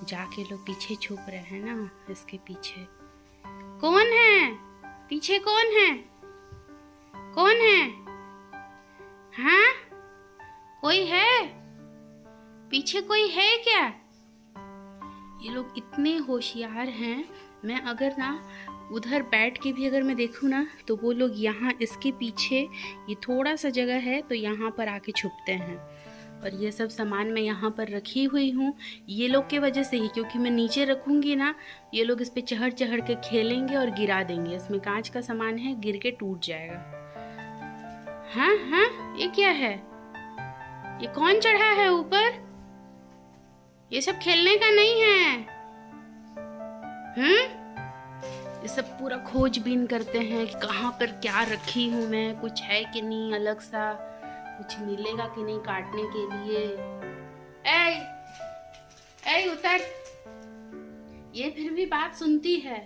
जाके लोग पीछे छुप रहे हैं ना, इसके पीछे कौन है? पीछे कौन है? कौन है? हाँ, कोई है? पीछे कोई है क्या? ये लोग इतने होशियार हैं। मैं अगर ना उधर बैठ के भी अगर मैं देखूँ ना, तो वो लोग यहाँ इसके पीछे ये थोड़ा सा जगह है तो यहाँ पर आके छुपते हैं। और ये सब सामान मैं यहाँ पर रखी हुई हूँ ये लोग की वजह से ही, क्योंकि मैं नीचे रखूँगी ना, ये लोग इस पे चढ़ चढ़ के खेलेंगे और गिरा देंगे। इसमें कांच का सामान है, गिर के टूट जाएगा। हाँ हाँ, ये क्या है? ये कौन चढ़ा है ऊपर? ये सब खेलने का नहीं है। ये सब पूरा खोजबीन करते हैं कि कहाँ पर क्या रखी हूँ मैं, कुछ है कि नहीं, अलग सा कुछ मिलेगा कि नहीं काटने के लिए। ऐ उतर। ये फिर भी बात सुनती है।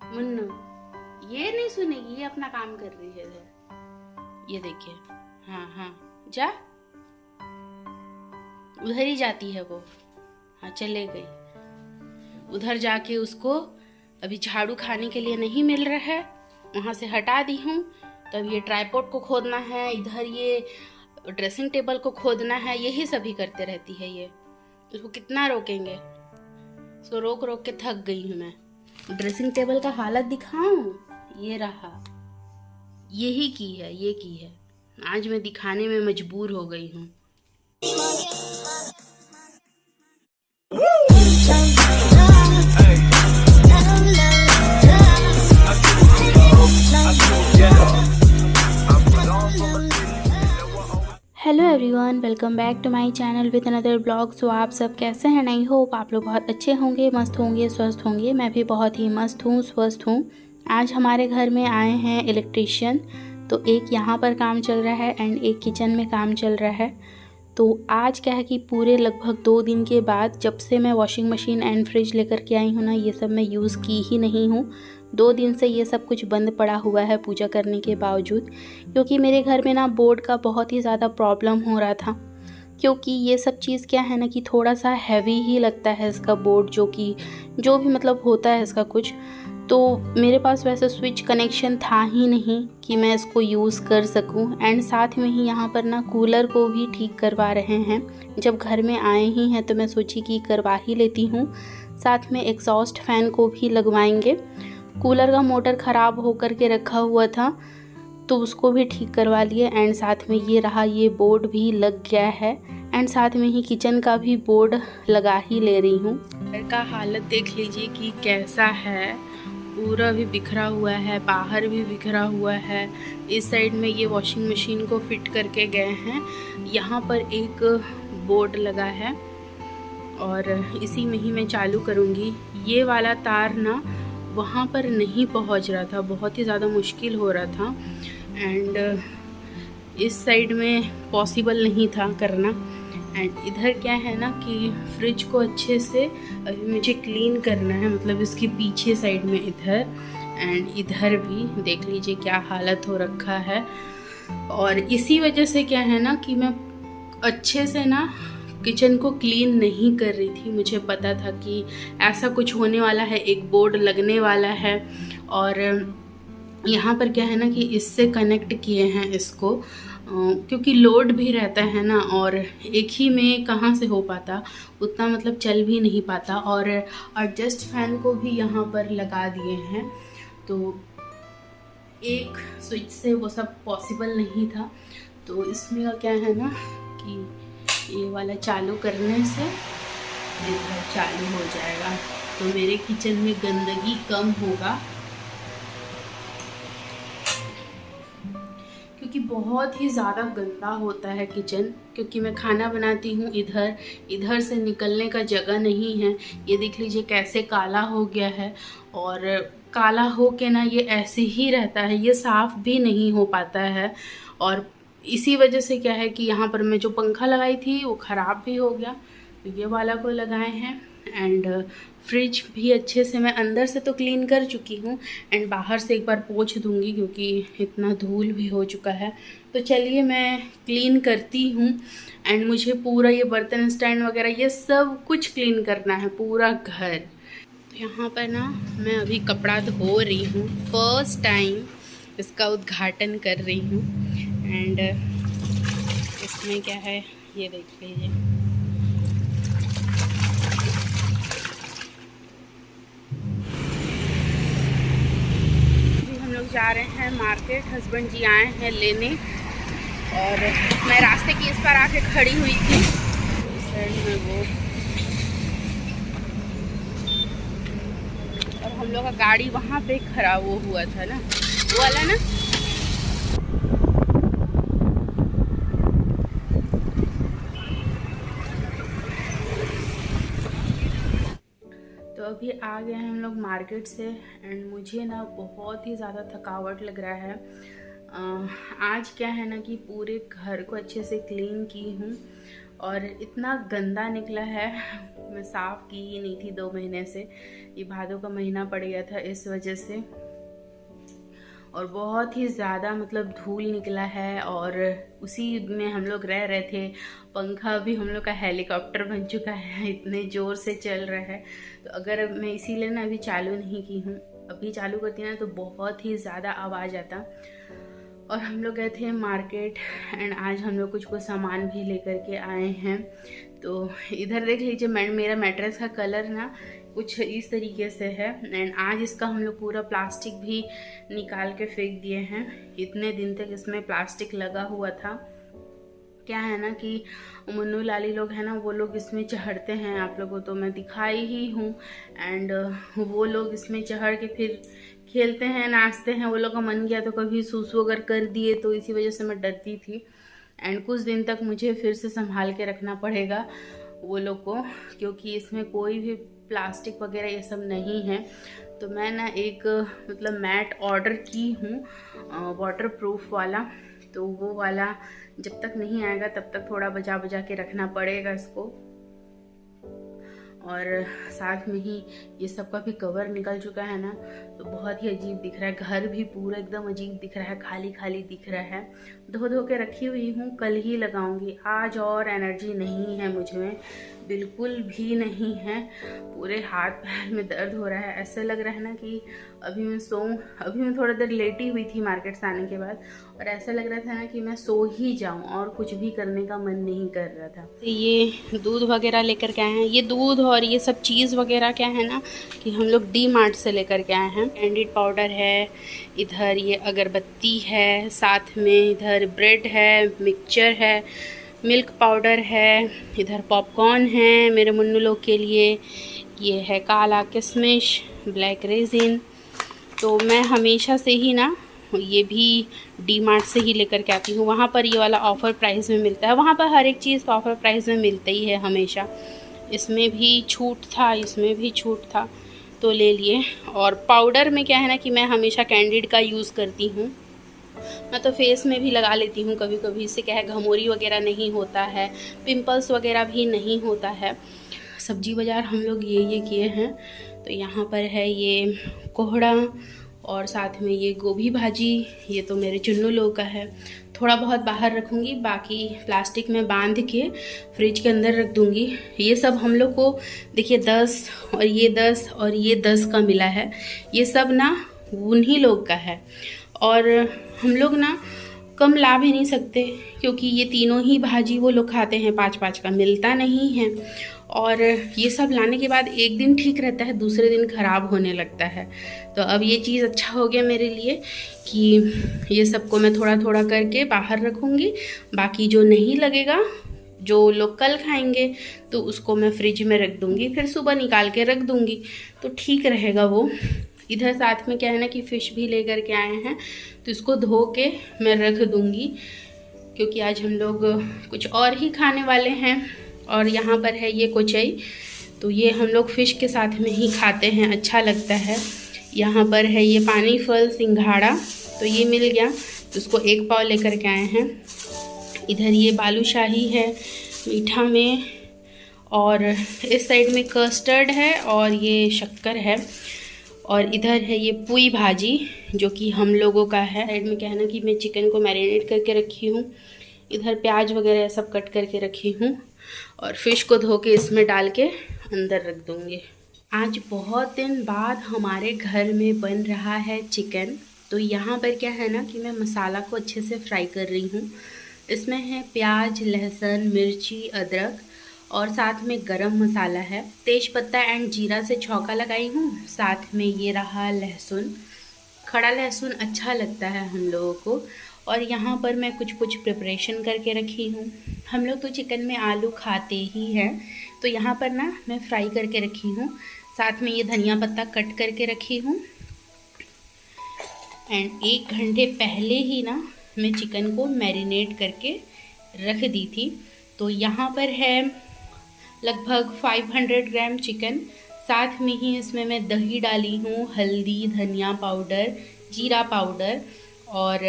मुन्नू ये नहीं सुनेगी, ये अपना काम कर रही है। ये देखिए, हाँ हाँ, जा, उधर ही जाती है वो। हाँ, चले गई उधर। जाके उसको अभी झाड़ू खाने के लिए नहीं मिल रहा है, वहां से हटा दी हूँ। तब ये ट्राइपॉड को खोदना है, इधर ये ड्रेसिंग टेबल को खोदना है, यही सभी करते रहती है ये। इसको कितना रोकेंगे? इसको रोक रोक के थक गई हूँ मैं। ड्रेसिंग टेबल का हालत दिखाऊं? ये रहा, यही की है, ये की है। आज मैं दिखाने में मजबूर हो गई हूँ। Hello everyone, welcome back to my channel with another blog. So आप सब कैसे हैं? आई होप आप लोग बहुत अच्छे होंगे, मस्त होंगे, स्वस्थ होंगे। मैं भी बहुत ही मस्त हूँ, स्वस्थ हूँ। आज हमारे घर में आए हैं इलेक्ट्रिशियन, तो एक यहाँ पर काम चल रहा है एंड एक किचन में काम चल रहा है। तो आज क्या है कि पूरे लगभग 2 दिन के बाद, जब से मैं वॉशिंग मशीन एंड फ्रिज लेकर के आई हूँ ना, ये सब मैं यूज़ की ही नहीं हूँ। 2 दिन से ये सब कुछ बंद पड़ा हुआ है पूजा करने के बावजूद, क्योंकि मेरे घर में ना बोर्ड का बहुत ही ज़्यादा प्रॉब्लम हो रहा था। क्योंकि ये सब चीज़ क्या है ना कि थोड़ा सा हैवी ही लगता है इसका बोर्ड, जो भी मतलब होता है इसका कुछ। तो मेरे पास वैसे स्विच कनेक्शन था ही नहीं कि मैं इसको यूज़ कर सकूं। एंड साथ में ही यहाँ पर ना कूलर को भी ठीक करवा रहे हैं। जब घर में आए ही हैं तो मैं सोची कि करवा ही लेती हूँ। साथ में एग्जॉस्ट फैन को भी लगवाएंगे। कूलर का मोटर ख़राब होकर के रखा हुआ था, तो उसको भी ठीक करवा लिए। एंड साथ में ये रहा, ये बोर्ड भी लग गया है। एंड साथ में ही किचन का भी बोर्ड लगा ही ले रही हूँ। घर का हालत देख लीजिए कि कैसा है, पूरा भी बिखरा हुआ है, बाहर भी बिखरा हुआ है। इस साइड में ये वॉशिंग मशीन को फिट करके गए हैं, यहाँ पर एक बोर्ड लगा है और इसी में ही मैं चालू करूँगी। ये वाला तार ना वहाँ पर नहीं पहुँच रहा था, बहुत ही ज़्यादा मुश्किल हो रहा था। एंड इस साइड में पॉसिबल नहीं था करना। एंड इधर क्या है ना कि फ्रिज को अच्छे से अभी मुझे क्लीन करना है, मतलब इसके पीछे साइड में इधर एंड इधर भी देख लीजिए क्या हालत हो रखा है। और इसी वजह से क्या है ना कि मैं अच्छे से ना किचन को क्लीन नहीं कर रही थी। मुझे पता था कि ऐसा कुछ होने वाला है, एक बोर्ड लगने वाला है। और यहाँ पर क्या है ना कि इससे कनेक्ट किए हैं इसको, क्योंकि लोड भी रहता है ना, और एक ही में कहाँ से हो पाता, उतना मतलब चल भी नहीं पाता। और एडजस्ट फैन को भी यहाँ पर लगा दिए हैं, तो एक स्विच से वो सब पॉसिबल नहीं था। तो इसमें का क्या है ना कि ये वाला चालू करने से इधर चालू हो जाएगा, तो मेरे किचन में गंदगी कम होगा। क्योंकि बहुत ही ज़्यादा गंदा होता है किचन, क्योंकि मैं खाना बनाती हूँ इधर से निकलने का जगह नहीं है। ये देख लीजिए कैसे काला हो गया है, और काला हो के ना ये ऐसे ही रहता है, ये साफ़ भी नहीं हो पाता है। और इसी वजह से क्या है कि यहाँ पर मैं जो पंखा लगाई थी वो ख़राब भी हो गया, तो ये वाला को लगाए हैं। एंड फ्रिज भी अच्छे से मैं अंदर से तो क्लीन कर चुकी हूँ एंड बाहर से एक बार पोंछ दूँगी क्योंकि इतना धूल भी हो चुका है। तो चलिए मैं क्लीन करती हूँ। एंड मुझे पूरा ये बर्तन स्टैंड वगैरह ये सब कुछ क्लीन करना है, पूरा घर। तो यहाँ पर ना मैं अभी कपड़ा धो रही हूँ, फर्स्ट टाइम इसका उद्घाटन कर रही हूँ। एंड इसमें क्या है ये देख लीजिए। अभी हम लोग जा रहे हैं मार्केट, हस्बैंड जी आए हैं लेने और मैं रास्ते की इस पार आके खड़ी हुई थी, इस साइड में वो, और हम लोग का गाड़ी वहाँ पे खराब हुआ था ना, वो वाला ना। तो अभी आ गए हैं हम लोग मार्केट से एंड मुझे ना बहुत ही ज़्यादा थकावट लग रहा है। आज क्या है ना कि पूरे घर को अच्छे से क्लीन की हूँ और इतना गंदा निकला है, मैं साफ़ की ही नहीं थी 2 महीने से। ये भादों का महीना पड़ गया था इस वजह से, और बहुत ही ज़्यादा मतलब धूल निकला है और उसी में हम लोग रह रहे थे। पंखा भी हम लोग का हेलीकॉप्टर बन चुका है, इतने ज़ोर से चल रहा है। तो अगर मैं इसीलिए ना अभी चालू नहीं की हूँ, अभी चालू करती ना तो बहुत ही ज़्यादा आवाज़ आता। और हम लोग गए थे मार्केट एंड आज हम लोग कुछ सामान भी लेकर के आए हैं। तो इधर देख लीजिए, मेरा मैट्रेस का कलर ना कुछ इस तरीके से है एंड आज इसका हम लोग पूरा प्लास्टिक भी निकाल के फेंक दिए हैं। इतने दिन तक इसमें प्लास्टिक लगा हुआ था। क्या है ना कि मुन्नू लाली लोग हैं ना, वो लोग इसमें चढ़ते हैं, आप लोगों को तो मैं दिखाई ही हूँ। एंड वो लोग इसमें चढ़ के फिर खेलते हैं, नाचते हैं। वो लोग का मन किया तो कभी सूसू अगर कर दिए, तो इसी वजह से मैं डरती थी। एंड कुछ दिन तक मुझे फिर से संभाल के रखना पड़ेगा वो लोग को, क्योंकि इसमें कोई भी प्लास्टिक वगैरह ये सब नहीं है। तो मैं ना एक मतलब मैट ऑर्डर की हूँ वाटर प्रूफ वाला, तो वो वाला जब तक नहीं आएगा तब तक थोड़ा बचा बचा के रखना पड़ेगा इसको। और साथ में ही ये सब का भी कवर निकल चुका है ना, तो बहुत ही अजीब दिख रहा है। घर भी पूरा एकदम अजीब दिख रहा है, खाली खाली दिख रहा है। धो के रखी हुई हूँ, कल ही लगाऊंगी। आज और एनर्जी नहीं है मुझ में, बिल्कुल भी नहीं है। पूरे हाथ पैर में दर्द हो रहा है, ऐसा लग रहा है ना कि अभी मैं थोड़ा देर लेटी हुई थी मार्केट से आने के बाद, और ऐसा लग रहा था ना कि मैं सो ही जाऊं और कुछ भी करने का मन नहीं कर रहा था। तो ये दूध वगैरह लेकर के आए हैं। ये दूध और ये सब चीज़ वगैरह क्या है ना कि हम लोग डी मार्ट से लेकर के आए हैं। कैंडिड पाउडर है, इधर ये अगरबत्ती है, साथ में इधर ब्रेड है, मिक्सचर है, मिल्क पाउडर है, इधर पॉपकॉर्न है मेरे मुन्नू लोग के लिए, ये है काला किशमिश, ब्लैक रेजिन। तो मैं हमेशा से ही ना ये भी डी मार्ट से ही लेकर के आती हूँ। वहाँ पर ये वाला ऑफ़र प्राइस में मिलता है, वहाँ पर हर एक चीज़ ऑफ़र प्राइस में मिलता ही है हमेशा। इसमें भी छूट था, इसमें भी छूट था, तो ले लिए। और पाउडर में क्या है ना कि मैं हमेशा कैंडिड का यूज़ करती हूँ। मैं तो फेस में भी लगा लेती हूँ कभी कभी, इससे क्या है घमोरी वगैरह नहीं होता है, पिंपल्स वगैरह भी नहीं होता है। सब्जी बाज़ार हम लोग ये किए हैं। तो यहाँ पर है ये कोहड़ा और साथ में ये गोभी भाजी, ये तो मेरे चुन्नू लोग का है। थोड़ा बहुत बाहर रखूँगी, बाकी प्लास्टिक में बांध के फ्रिज के अंदर रख दूँगी। ये सब हम लोग को देखिए 10 और ये 10 और ये 10 का मिला है। ये सब ना उन्हीं लोग का है और हम लोग ना कम ला भी नहीं सकते, क्योंकि ये तीनों ही भाजी वो लोग खाते हैं, 5-5 का मिलता नहीं है। और ये सब लाने के बाद एक दिन ठीक रहता है, दूसरे दिन ख़राब होने लगता है। तो अब ये चीज़ अच्छा हो गया मेरे लिए कि ये सबको मैं थोड़ा थोड़ा करके बाहर रखूँगी। बाकी जो नहीं लगेगा, जो लोग कल खाएंगे, तो उसको मैं फ्रिज में रख दूँगी, फिर सुबह निकाल के रख दूँगी, तो ठीक रहेगा वो। इधर साथ में क्या है ना कि फ़िश भी ले कर के आए हैं, तो इसको धो के मैं रख दूँगी, क्योंकि आज हम लोग कुछ और ही खाने वाले हैं। और यहाँ पर है ये कोचई, तो ये हम लोग फ़िश के साथ में ही खाते हैं, अच्छा लगता है। यहाँ पर है ये पानी फल सिंघाड़ा, तो ये मिल गया, तो उसको 1 पाव लेकर के आए हैं। इधर ये बालूशाही है मीठा में, और इस साइड में कस्टर्ड है और ये शक्कर है, और इधर है ये पुई भाजी जो कि हम लोगों का है। साइड में क्या है ना कि मैं चिकन को मैरिनेट करके रखी हूँ, इधर प्याज वगैरह सब कट करके रखी हूँ, और फिश को धो के इसमें डाल के अंदर रख दूँगी। आज बहुत दिन बाद हमारे घर में बन रहा है चिकन। तो यहाँ पर क्या है ना कि मैं मसाला को अच्छे से फ्राई कर रही हूँ। इसमें है प्याज, लहसुन, मिर्ची, अदरक और साथ में गरम मसाला है। तेज पत्ता एंड जीरा से छौंका लगाई हूँ। साथ में ये रहा लहसुन, खड़ा लहसुन अच्छा लगता है हम लोगों को। और यहाँ पर मैं कुछ कुछ प्रिपरेशन करके रखी हूँ। हम लोग तो चिकन में आलू खाते ही हैं, तो यहाँ पर ना मैं फ्राई करके रखी हूँ। साथ में ये धनिया पत्ता कट करके रखी हूँ। एंड 1 घंटे पहले ही ना मैं चिकन को मैरिनेट करके रख दी थी। तो यहाँ पर है लगभग 500 ग्राम चिकन। साथ में ही इसमें मैं दही डाली हूँ, हल्दी, धनिया पाउडर, जीरा पाउडर और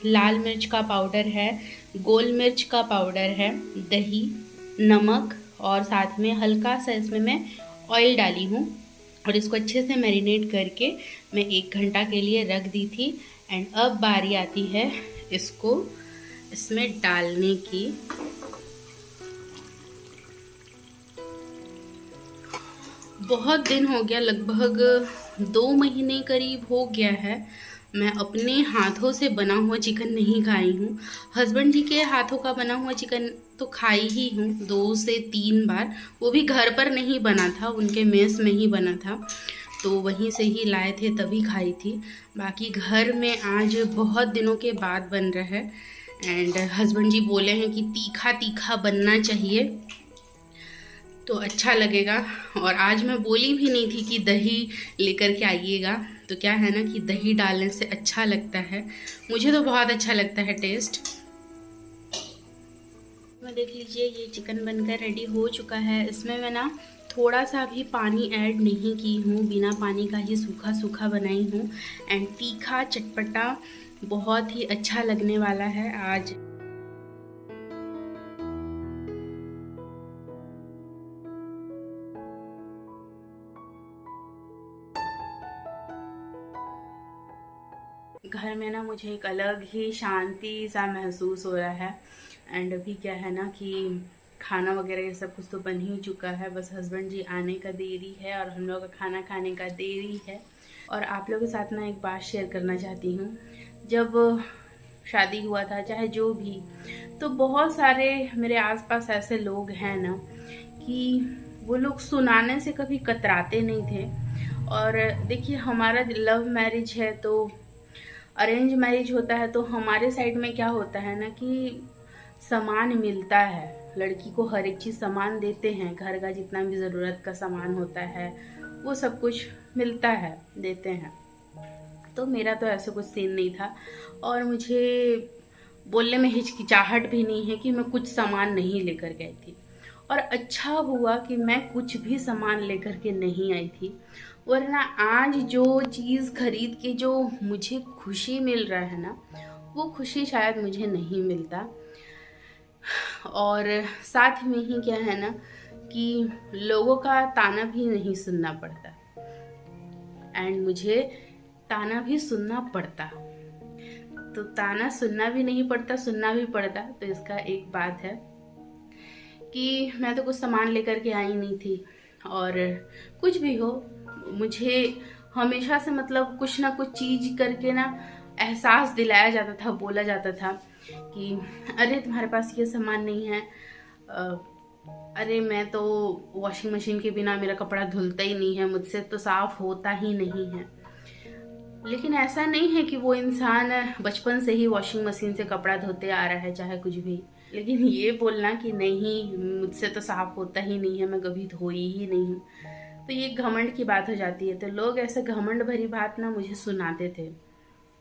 लाल मिर्च का पाउडर है, गोल मिर्च का पाउडर है, दही, नमक और साथ में हल्का सा इसमें मैं ऑयल डाली हूँ। और इसको अच्छे से मैरिनेट करके मैं 1 घंटा के लिए रख दी थी। एंड अब बारी आती है इसको इसमें डालने की। बहुत दिन हो गया, लगभग 2 महीने करीब हो गया है, मैं अपने हाथों से बना हुआ चिकन नहीं खाई हूँ। हस्बैंड जी के हाथों का बना हुआ चिकन तो खाई ही हूँ 2 से 3 बार, वो भी घर पर नहीं बना था, उनके मेस में ही बना था, तो वहीं से ही लाए थे तभी खाई थी। बाकी घर में आज बहुत दिनों के बाद बन रहा है। एंड हस्बैंड जी बोले हैं कि तीखा तीखा बनना चाहिए तो अच्छा लगेगा। और आज मैं बोली भी नहीं थी कि दही लेकर के आइएगा, तो क्या है ना कि दही डालने से अच्छा लगता है, मुझे तो बहुत अच्छा लगता है टेस्ट। मैं देख लीजिए ये चिकन बनकर रेडी हो चुका है। इसमें मैं ना थोड़ा सा भी पानी ऐड नहीं की हूँ, बिना पानी का ही सूखा सूखा बनाई हूँ। एंड तीखा चटपटा बहुत ही अच्छा लगने वाला है आज। घर में ना मुझे एक अलग ही शांति सा महसूस हो रहा है। एंड अभी क्या है ना कि खाना वगैरह ये सब कुछ तो बन ही चुका है, बस हस्बैंड जी आने का देरी है और हम लोग का खाना खाने का देरी है। और आप लोगों के साथ ना एक बात शेयर करना चाहती हूँ। जब शादी हुआ था, चाहे जो भी, तो बहुत सारे मेरे आसपास ऐसे लोग हैं ना कि वो लोग सुनाने से कभी कतराते नहीं थे। और देखिए हमारा लव मैरिज है, तो अरेंज मैरिज होता है, तो हमारे साइड में क्या होता है ना कि सामान मिलता है, लड़की को हर एक चीज़ सामान देते हैं, घर का जितना भी ज़रूरत का सामान होता है वो सब कुछ मिलता है, देते हैं। तो मेरा तो ऐसा कुछ सीन नहीं था और मुझे बोलने में हिचकिचाहट भी नहीं है कि मैं कुछ सामान नहीं लेकर गई थी। और अच्छा हुआ कि मैं कुछ भी सामान लेकर के नहीं आई थी, वरना आज जो चीज़ खरीद के जो मुझे खुशी मिल रहा है ना, वो खुशी शायद मुझे नहीं मिलता। और साथ में ही क्या है ना कि लोगों का ताना भी नहीं सुनना पड़ता, एंड मुझे ताना भी सुनना पड़ता। तो ताना सुनना भी नहीं पड़ता, सुनना भी पड़ता, तो इसका एक बात है कि मैं तो कुछ सामान लेकर के आई नहीं थी। और कुछ भी हो, मुझे हमेशा से मतलब कुछ ना कुछ चीज़ करके ना एहसास दिलाया जाता था, बोला जाता था कि अरे तुम्हारे पास ये सामान नहीं है, अरे मैं तो वॉशिंग मशीन के बिना मेरा कपड़ा धुलता ही नहीं है, मुझसे तो साफ़ होता ही नहीं है। लेकिन ऐसा नहीं है कि वो इंसान बचपन से ही वॉशिंग मशीन से कपड़ा धोते आ रहा है, चाहे कुछ भी। लेकिन ये बोलना कि नहीं मुझसे तो साफ़ होता ही नहीं है, मैं कभी धोई ही नहीं हूँ, तो ये घमंड की बात हो जाती है। तो लोग ऐसे घमंड भरी बात ना मुझे सुनाते थे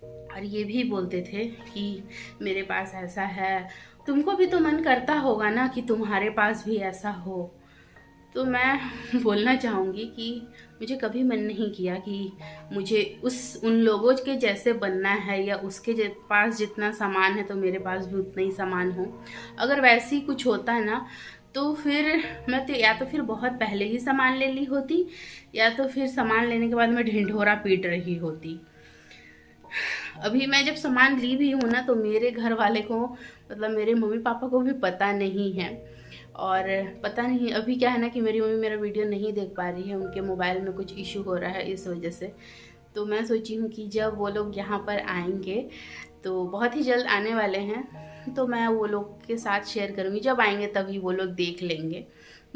और ये भी बोलते थे कि मेरे पास ऐसा है, तुमको भी तो मन करता होगा ना कि तुम्हारे पास भी ऐसा हो। तो मैं बोलना चाहूँगी कि मुझे कभी मन नहीं किया कि मुझे उन लोगों के जैसे बनना है, या उसके पास जितना सामान है तो मेरे पास भी उतना ही सामान हो। अगर वैसे ही कुछ होता है ना तो फिर मैं तो या तो फिर बहुत पहले ही सामान ले ली होती, या तो फिर सामान लेने के बाद मैं ढिंढोरा पीट रही होती। अभी मैं जब सामान ली भी हूँ ना, तो मेरे घर वाले को, मतलब मेरे मम्मी पापा को भी पता नहीं है। और पता नहीं अभी क्या है ना कि मेरी मम्मी मेरा वीडियो नहीं देख पा रही है, उनके मोबाइल में कुछ इशू हो रहा है इस वजह से। तो मैं सोची हूँ कि जब वो लोग यहाँ पर आएंगे, तो बहुत ही जल्द आने वाले हैं, तो मैं वो लोग के साथ शेयर करूँगी। जब आएंगे तभी वो लोग देख लेंगे।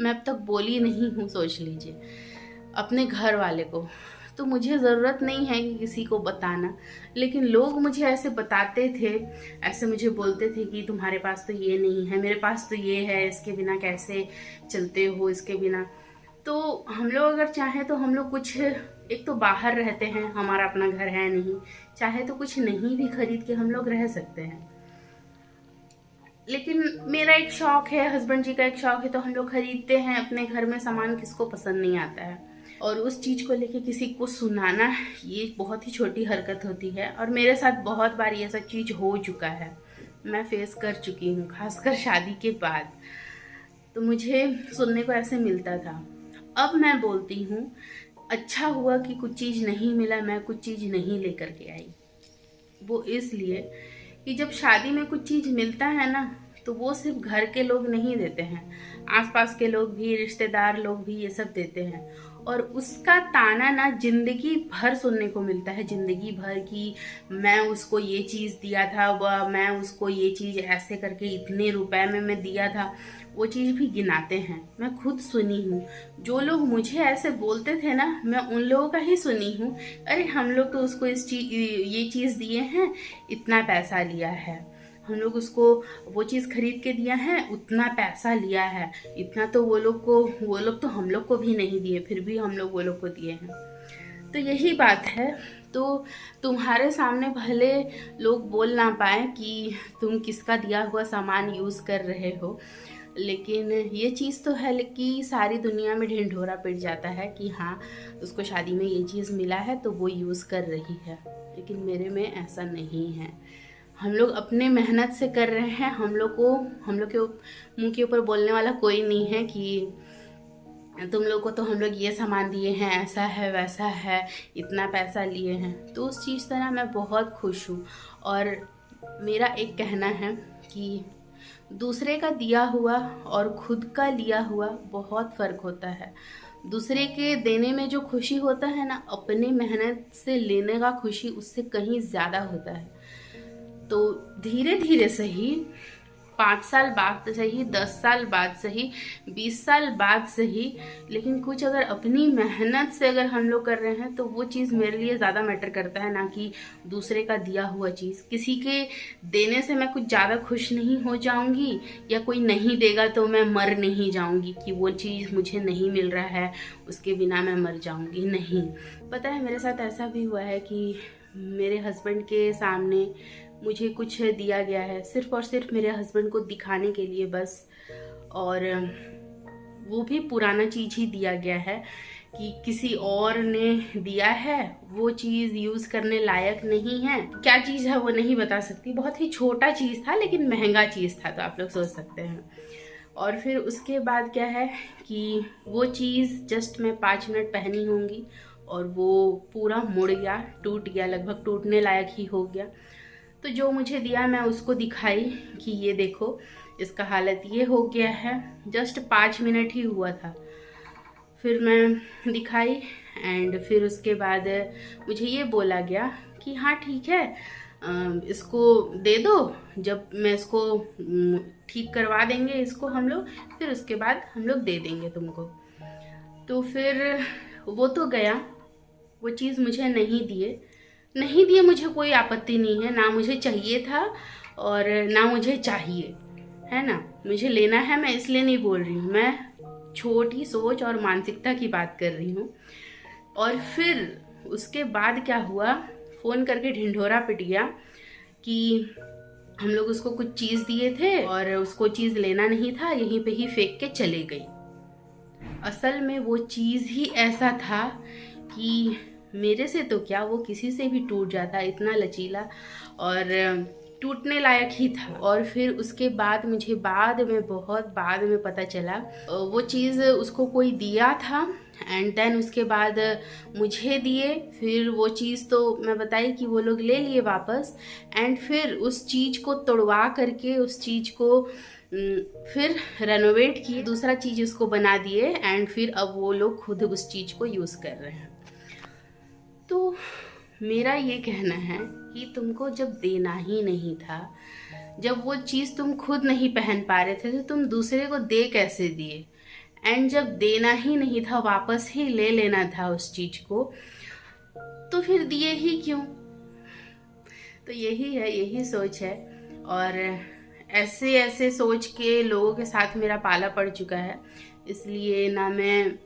मैं अब तक बोली नहीं हूँ, सोच लीजिए, अपने घर वाले को। तो मुझे ज़रूरत नहीं है कि किसी को बताना, लेकिन लोग मुझे ऐसे बताते थे, ऐसे मुझे बोलते थे कि तुम्हारे पास तो ये नहीं है, मेरे पास तो ये है, इसके बिना कैसे चलते हो, इसके बिना। तो हम लोग अगर चाहें तो हम लोग कुछ, एक तो बाहर रहते हैं, हमारा अपना घर है नहीं, चाहे तो कुछ नहीं भी खरीद के हम लोग रह सकते हैं। लेकिन मेरा एक शौक है, हस्बैंड जी का एक शौक है, तो हम लोग खरीदते हैं अपने घर में सामान। किसको पसंद नहीं आता है? और उस चीज़ को लेके किसी को सुनाना, ये बहुत ही छोटी हरकत होती है। और मेरे साथ बहुत बार ये सब चीज़ हो चुका है, मैं फेस कर चुकी हूँ, खासकर शादी के बाद। तो मुझे सुनने को ऐसे मिलता था। अब मैं बोलती हूँ, अच्छा हुआ कि कुछ चीज़ नहीं मिला, मैं कुछ चीज़ नहीं लेकर के आई। वो इसलिए कि जब शादी में कुछ चीज़ मिलता है ना, तो वो सिर्फ घर के लोग नहीं देते हैं, आसपास के लोग भी, रिश्तेदार लोग भी ये सब देते हैं। और उसका ताना ना जिंदगी भर सुनने को मिलता है, जिंदगी भर की, मैं उसको ये चीज़ दिया था, वह मैं उसको ये चीज़ ऐसे करके इतने रुपए में मैं दिया था। वो चीज़ भी गिनाते हैं। मैं खुद सुनी हूँ, जो लोग मुझे ऐसे बोलते थे ना, मैं उन लोगों का ही सुनी हूँ। अरे हम लोग तो उसको ये चीज़ दिए हैं, इतना पैसा लिया है, हम लोग उसको वो चीज़ खरीद के दिया है, उतना पैसा लिया है, इतना तो वो लोग तो हम लोग को भी नहीं दिए, फिर भी हम लोग वो लोग को दिए हैं। तो यही बात है। तो तुम्हारे सामने भले लोग बोल ना पाए कि तुम किसका दिया हुआ सामान यूज़ कर रहे हो, लेकिन ये चीज़ तो है कि सारी दुनिया में ढिंढोरा पिट जाता है कि हाँ, उसको शादी में ये चीज़ मिला है तो वो यूज़ कर रही है। लेकिन मेरे में ऐसा नहीं है। हम लोग अपने मेहनत से कर रहे हैं। हम लोग के मुंह के ऊपर बोलने वाला कोई नहीं है कि तुम लोग को तो हम लोग ये सामान दिए हैं, ऐसा है वैसा है, इतना पैसा लिए हैं। तो उस चीज़ से ना मैं बहुत खुश हूँ। और मेरा एक कहना है कि दूसरे का दिया हुआ और खुद का लिया हुआ बहुत फ़र्क होता है। दूसरे के देने में जो खुशी होता है ना, अपनी मेहनत से लेने का खुशी उससे कहीं ज़्यादा होता है। तो धीरे धीरे सही, 5 साल बाद सही, 10 साल बाद सही, 20 साल बाद सही, लेकिन कुछ अगर अपनी मेहनत से अगर हम लोग कर रहे हैं तो वो चीज़ मेरे लिए ज़्यादा मैटर करता है, ना कि दूसरे का दिया हुआ चीज़। किसी के देने से मैं कुछ ज़्यादा खुश नहीं हो जाऊंगी, या कोई नहीं देगा तो मैं मर नहीं जाऊंगी कि वो चीज़ मुझे नहीं मिल रहा है, उसके बिना मैं मर जाऊंगी। नहीं, पता है मेरे साथ ऐसा भी हुआ है कि मेरे हस्बैंड के सामने मुझे कुछ दिया गया है, सिर्फ और सिर्फ मेरे हस्बैंड को दिखाने के लिए बस। और वो भी पुराना चीज़ ही दिया गया है कि किसी और ने दिया है, वो चीज़ यूज़ करने लायक नहीं है। क्या चीज़ है वो नहीं बता सकती, बहुत ही छोटा चीज़ था लेकिन महंगा चीज़ था, तो आप लोग सोच सकते हैं। और फिर उसके बाद क्या है कि वो चीज़ जस्ट मैं 5 मिनट पहनी होंगी और वो पूरा मुड़ गया, टूट गया, लगभग टूटने लायक ही हो गया। तो जो मुझे दिया मैं उसको दिखाई कि ये देखो, इसका हालत ये हो गया है। जस्ट 5 मिनट ही हुआ था। फिर मैं दिखाई एंड फिर उसके बाद मुझे ये बोला गया कि हाँ ठीक है, इसको दे दो, जब मैं इसको ठीक करवा देंगे इसको हम लोग, फिर उसके बाद हम लोग दे देंगे तुमको। तो फिर वो तो गया, वो चीज़ मुझे नहीं दिए मुझे कोई आपत्ति नहीं है, ना मुझे चाहिए था और ना मुझे चाहिए, है ना। मुझे लेना है, मैं इसलिए नहीं बोल रही हूँ, मैं छोटी सोच और मानसिकता की बात कर रही हूँ। और फिर उसके बाद क्या हुआ, फ़ोन करके ढिंढोरा पिट गया कि हम लोग उसको कुछ चीज़ दिए थे और उसको चीज़ लेना नहीं था, यहीं पे ही फेंक के चले गई। असल में वो चीज़ ही ऐसा था कि मेरे से तो क्या, वो किसी से भी टूट जाता, इतना लचीला और टूटने लायक ही था। और फिर उसके बाद मुझे बहुत बाद में पता चला वो चीज़ उसको कोई दिया था एंड देन उसके बाद मुझे दिए। फिर वो चीज़ तो मैं बताई कि वो लोग ले लिए वापस एंड फिर उस चीज़ को तोड़वा करके उस चीज़ को फिर रेनोवेट किए, दूसरा चीज़ उसको बना दिए एंड फिर अब वो लोग खुद उस चीज़ को यूज़ कर रहे हैं। तो मेरा ये कहना है कि तुमको जब देना ही नहीं था, जब वो चीज़ तुम खुद नहीं पहन पा रहे थे तो तुम दूसरे को दे कैसे दिए? एंड जब देना ही नहीं था, वापस ही ले लेना था उस चीज़ को, तो फिर दिए ही क्यों? तो यही है, यही सोच है। और ऐसे ऐसे सोच के लोगों के साथ मेरा पाला पड़ चुका है, इसलिए ना मैं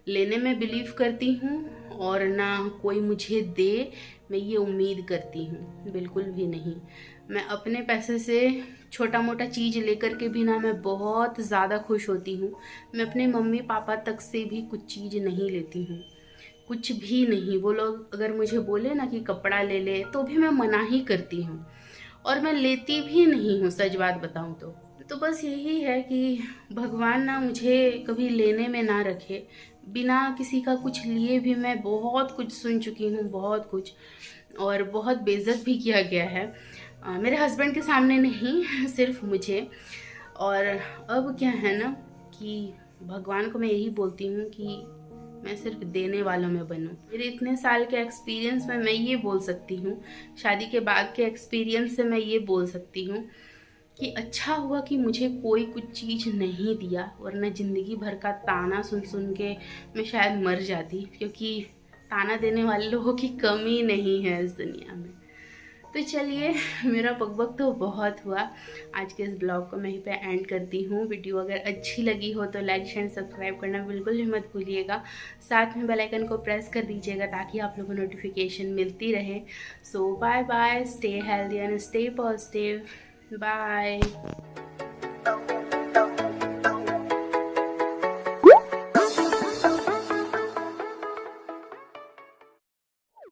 लेने में बिलीव करती हूँ और ना कोई मुझे दे मैं ये उम्मीद करती हूँ, बिल्कुल भी नहीं। मैं अपने पैसे से छोटा मोटा चीज़ लेकर के भी ना मैं बहुत ज़्यादा खुश होती हूँ। मैं अपने मम्मी पापा तक से भी कुछ चीज़ नहीं लेती हूँ, कुछ भी नहीं। वो लोग अगर मुझे बोले ना कि कपड़ा ले ले तो भी मैं मना ही करती हूँ और मैं लेती भी नहीं हूँ, सच बात बताऊँ तो बस यही है कि भगवान ना मुझे कभी लेने में ना रखे। बिना किसी का कुछ लिए भी मैं बहुत कुछ सुन चुकी हूँ, बहुत कुछ, और बहुत बेइज्जत भी किया गया है मेरे हस्बैंड के सामने नहीं, सिर्फ मुझे। और अब क्या है ना कि भगवान को मैं यही बोलती हूँ कि मैं सिर्फ देने वालों में बनूं। मेरे इतने साल के एक्सपीरियंस में मैं ये बोल सकती हूँ, शादी के बाद के एक्सपीरियंस से मैं ये बोल सकती हूँ कि अच्छा हुआ कि मुझे कोई कुछ चीज़ नहीं दिया, वरना ज़िंदगी भर का ताना सुन सुन के मैं शायद मर जाती, क्योंकि ताना देने वाले लोगों की कमी नहीं है इस दुनिया में। तो चलिए, मेरा बकबक तो बहुत हुआ, आज के इस ब्लॉग को मैं यहीं पे एंड करती हूँ। वीडियो अगर अच्छी लगी हो तो लाइक शेयर सब्सक्राइब करना बिल्कुल भी मत भूलिएगा, साथ में बेल आइकन को प्रेस कर दीजिएगा ताकि आप लोगों को नोटिफिकेशन मिलती रहे। So bye bye, stay healthy and stay positive, bye.